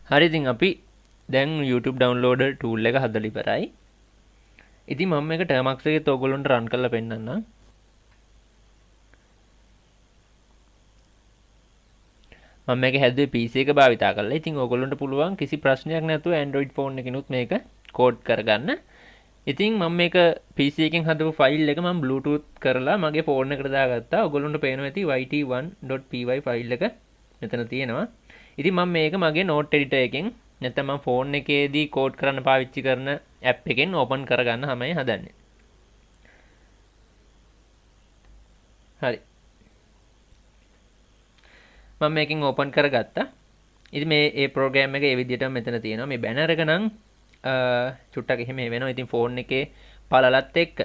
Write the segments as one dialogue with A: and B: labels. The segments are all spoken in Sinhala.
A: හරි ඉතින් අපි දැන් YouTube downloader tool එක හදලා ඉවරයි. ඉතින් මම මේක Termux එකේත් ඔයගොල්ලන්ට run කරලා පෙන්නන්නම්. මම මේක හැදුවේ PC එක භාවිතා කරලා. ඉතින් ඔයගොල්ලන්ට පුළුවන් කිසි ප්‍රශ්නයක් නැතුව Android phone එකකිනුත් මේක කෝඩ් කරගන්න. ඉතින් මම මේක PC එකෙන් හදපු ෆයිල් එක මම Bluetooth කරලා මගේ ෆෝන් එකට දාගත්තා. ඔයගොල්ලන්ට පේනවා ඇති 𝗦𝗶𝗰𝗲 ෆයිල් එක මෙතන තියෙනවා. ඉතින් මම මේක මගේ note editor එකෙන් නැත්නම් මම ෆෝන් එකේදී කෝඩ් කරන්න පාවිච්චි කරන app එකෙන් open කරගන්න හැමයි හදන්නේ. හරි. මම මේකෙන් open කරගත්තා. ඉතින් මේ program එක ඒ විදිහටම මෙතන තියෙනවා. මේ banner එක නම් චුට්ටක් එහෙම වෙනවා. ඉතින් ෆෝන් එකේ පළලත් එක්ක.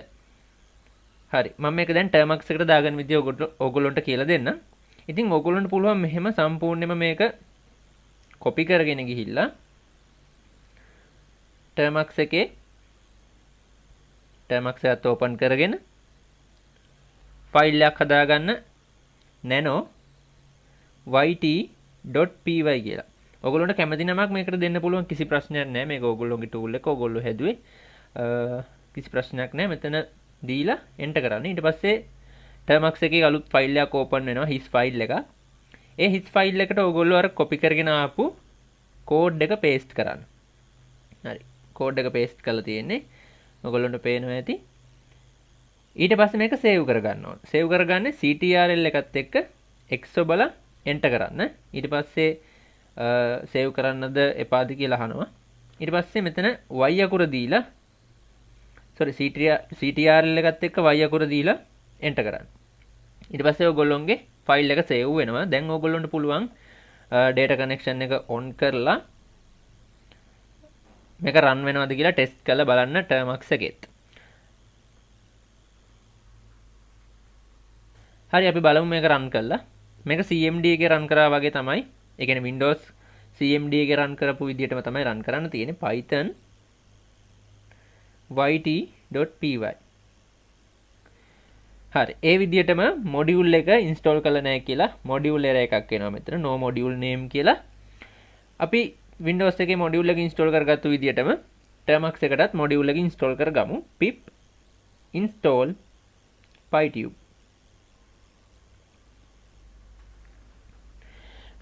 A: හරි. මම මේක දැන් Termux එකට දාගන්න විදිය ඔයගොල්ලන්ට කියලා දෙන්න. ඉතින් ඔයගොල්ලන්ට පුළුවන් මෙහෙම සම්පූර්ණයෙන්ම මේක copy කරගෙන ගිහිල්ලා Termux එකේ Termux එකත් open කරගෙන ෆයිල් එකක් හදාගන්න nano 𝗦𝗶.py කියලා. ඔයගොල්ලන්ට කැමති නමක් මේකට දෙන්න පුළුවන් කිසි ප්‍රශ්නයක් නැහැ. මේක ඔයගොල්ලෝගේ tool එක ඔයගොල්ලෝ හැදුවේ. කිසි ප්‍රශ්නයක් නැහැ. මෙතන දීලා enter කරන්න. ඊට පස්සේ Termux එකේ අලුත් ෆයිල් එකක් open වෙනවා. his ෆයිල් එක. ඒ his ෆයිල් එකට ඔයගොල්ලෝ අර copy කරගෙන ආපු code එක paste කරන්න. හරි. code එක paste කරලා තියෙන්නේ. ඔයගොල්ලන්ට පේනවා ඇති. ඊට පස්සේ මේක save කරගන්න ඕන. save කරගන්නේ ctrl එකත් එක්ක x ඔබලා enter කරන්න. ඊට පස්සේ save කරන්නද එපාද කියලා අහනවා. ඊට පස්සේ මෙතන y අකුර දීලා sorry ctrl එකත් එක්ක y අකුර දීලා enter කරන්න. ඊට පස්සේ ඔයගොල්ලොන්ගේ ෆයිල් එක save වෙනවා. දැන් ඔයගොල්ලන්ට පුළුවන් data connection එක on කරලා මේක run වෙනවද කියලා test කරලා බලන්න Termux එකෙත්. හරි අපි බලමු මේක run කරලා. මේක CMD එකේ run කරා වගේ තමයි. ඒ කියන්නේ Windows CMD එකේ run කරපු විදිහටම තමයි run කරන්න තියෙන්නේ. Python 𝗦𝗶.py. හරි. ඒ විදිහටම module එක install කරලා නැහැ කියලා module error එකක් එනවා මෙතන. no module name කියලා. අපි Windows එකේ module එක install කරගත්තු විදිහටම Termux එකටත් module එක install කරගමු. pip install pytube.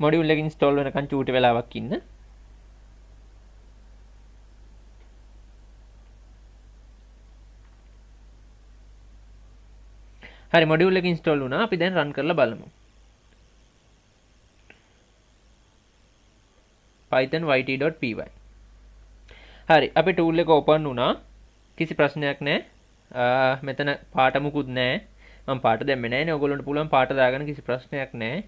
A: module එක install වෙනකන් චූටි වෙලාවක් ඉන්න. හරි module එක install වුණා. අපි දැන් run කරලා බලමු. python 𝗦𝗶.py. හරි අපේ tool එක open වුණා. කිසි ප්‍රශ්නයක් නැහැ. මෙතන පාට මුකුත් නැහැ. මම පාට දැම්මේ නැහැ නේ. ඔයගොල්ලන්ට පුළුවන් පාට දාගන්න කිසි ප්‍රශ්නයක් නැහැ.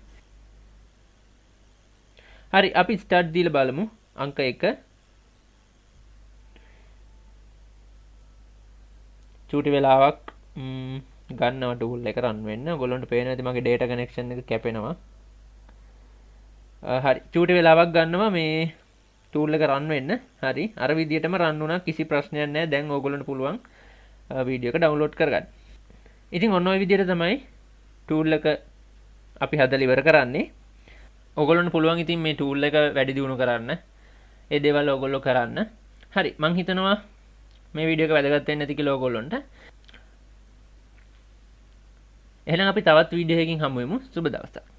A: හරි අපි start දීලා බලමු. අංක 1. චූටි වෙලාවක් ගන්නවා tool එක run වෙන්න. ඔයගොල්ලන්ට පේනවා ඇති මගේ data connection එක කැපෙනවා. හරි චූටි වෙලාවක් ගන්නවා මේ tool එක run වෙන්න. හරි අර විදිහටම run වුණා. කිසි ප්‍රශ්නයක් නැහැ. දැන් ඔයගොල්ලන්ට පුළුවන් වීඩියෝ එක download කරගන්න. ඉතින් ඔන්න ඔය විදිහට තමයි tool එක අපි හදලා ඉවර කරන්නේ. ඔයගොල්ලන්ට පුළුවන් ඉතින් මේ tool එක වැඩි දියුණු කරන්න. ඒ දේවල් ඔයගොල්ලෝ කරන්න. හරි මම හිතනවා මේ වීඩියෝ එක වැදගත් වෙන්න ඇති කියලා ඔයගොල්ලන්ට. එහෙනම් අපි තවත් වීඩියෝ එකකින් හමු වෙමු. සුබ දවසක්.